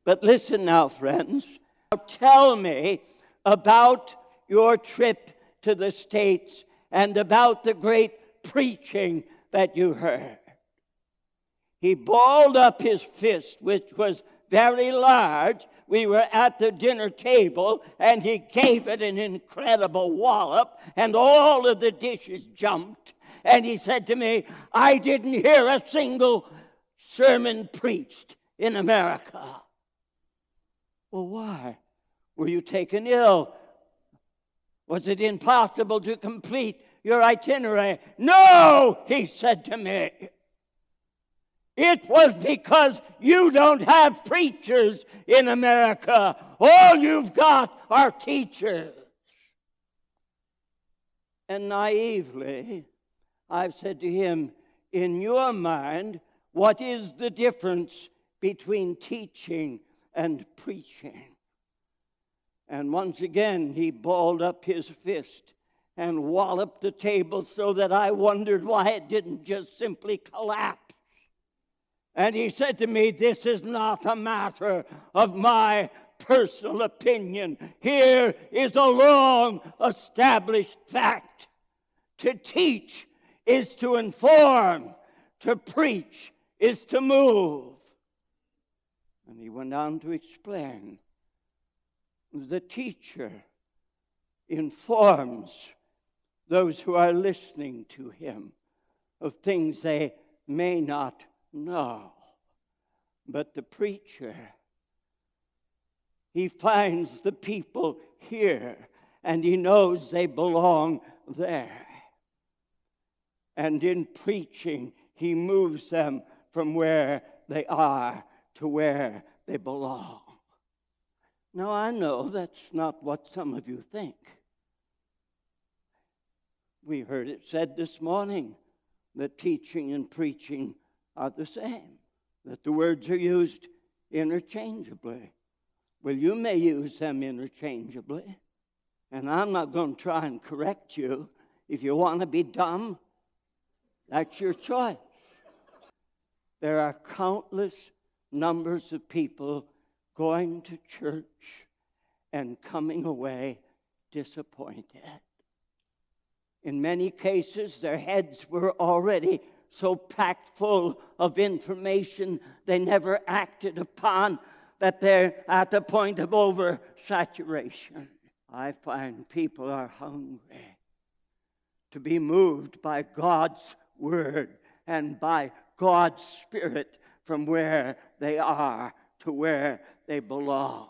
But listen now, friends. Tell me about your trip to the States and about the great preaching that you heard. He balled up his fist, which was very large. We were at the dinner table, and he gave it an incredible wallop, and all of the dishes jumped. And he said to me, I didn't hear a single sermon preached in America. Well, why? Were you taken ill? Was it impossible to complete your itinerary? No, he said to me. It was because you don't have preachers in America. All you've got are teachers. And naively, I've said to him, in your mind, what is the difference between teaching and preaching? And once again, he balled up his fist and walloped the table so that I wondered why it didn't just simply collapse. And he said to me, this is not a matter of my personal opinion. Here is a long-established fact. To teach is to inform. To preach is to move. And he went on to explain. The teacher informs those who are listening to him of things they may not know. But the preacher, he finds the people here, and he knows they belong there. And in preaching, he moves them from where they are to where they belong. Now, I know that's not what some of you think. We heard it said this morning that teaching and preaching are the same, that the words are used interchangeably. Well, you may use them interchangeably, and I'm not going to try and correct you. If you want to be dumb, that's your choice. There are countless numbers of people going to church and coming away disappointed. In many cases, their heads were already so packed full of information they never acted upon, that they're at the point of oversaturation. I find people are hungry to be moved by God's word and by God's Spirit from where they are to where they belong.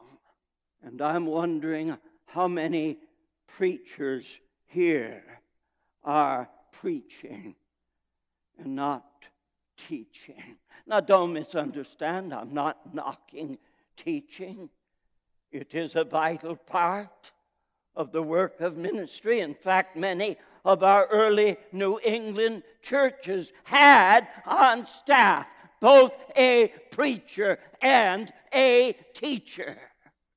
And I'm wondering how many preachers here are preaching and not teaching. Now, don't misunderstand. I'm not knocking teaching. It is a vital part of the work of ministry. In fact, many of our early New England churches had on staff both a preacher and a teacher.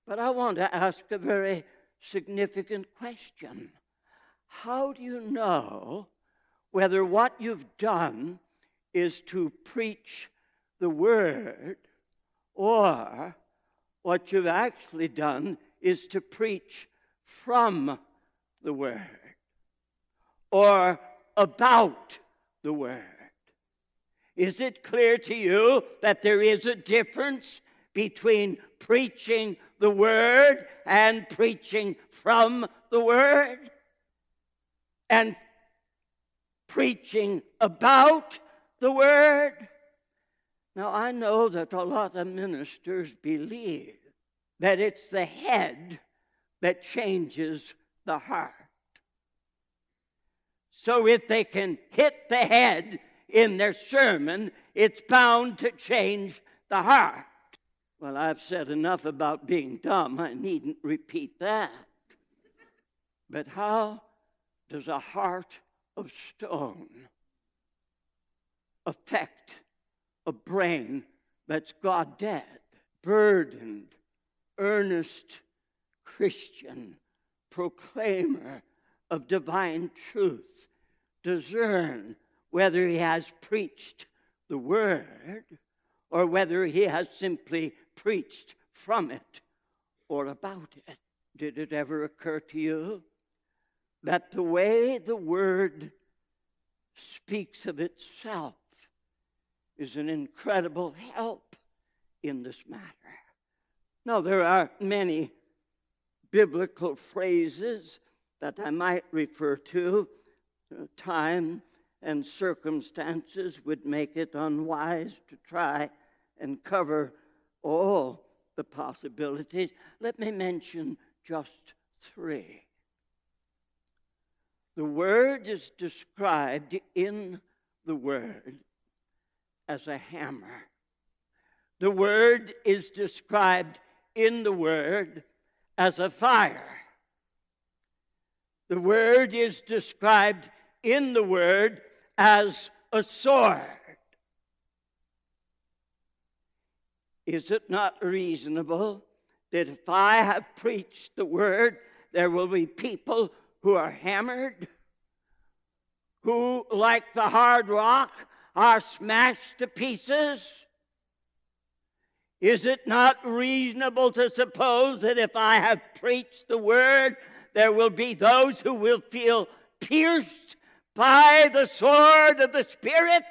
But I want to ask a very significant question. How do you know whether what you've done is to preach the word, or what you've actually done is to preach from the word or about the word? Is it clear to you that there is a difference between preaching the word and preaching from the word? And preaching about the word? Now, I know that a lot of ministers believe that it's the head that changes the heart. So if they can hit the head in their sermon, it's bound to change the heart. Well, I've said enough about being dumb. I needn't repeat that. But how does a heart of stone affect a brain that's God-dead? Burdened, earnest Christian, proclaimer of divine truth, discern whether he has preached the word or whether he has simply preached from it or about it. Did it ever occur to you that the way the Word speaks of itself is an incredible help in this matter? Now, there are many biblical phrases that I might refer to. Time and circumstances would make it unwise to try and cover all the possibilities. Let me mention just three. The Word is described in the Word as a hammer. The Word is described in the Word as a fire. The Word is described in the Word as a sword. Is it not reasonable that if I have preached the Word, there will be people who are hammered, who, like the hard rock, are smashed to pieces? Is it not reasonable to suppose that if I have preached the Word, there will be those who will feel pierced by the sword of the Spirit?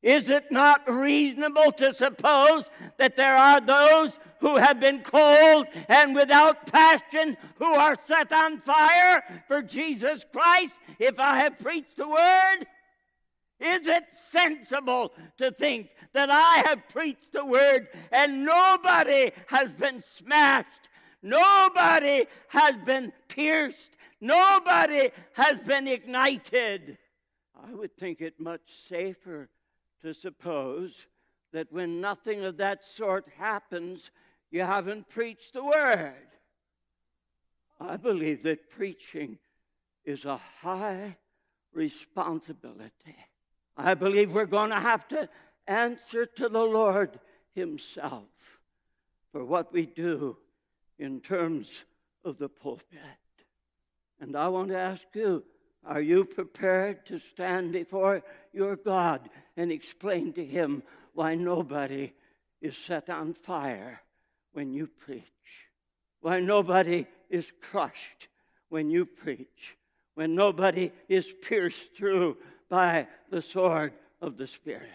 Is it not reasonable to suppose that there are those who have been cold and without passion who are set on fire for Jesus Christ if I have preached the Word? Is it sensible to think that I have preached the Word and nobody has been smashed, nobody has been pierced, nobody has been ignited? I would think it much safer to suppose that when nothing of that sort happens, you haven't preached the Word. I believe that preaching is a high responsibility. I believe we're going to have to answer to the Lord Himself for what we do in terms of the pulpit. And I want to ask you, are you prepared to stand before your God and explain to Him why nobody is set on fire when you preach? Why nobody is crushed when you preach? When nobody is pierced through by the sword of the Spirit?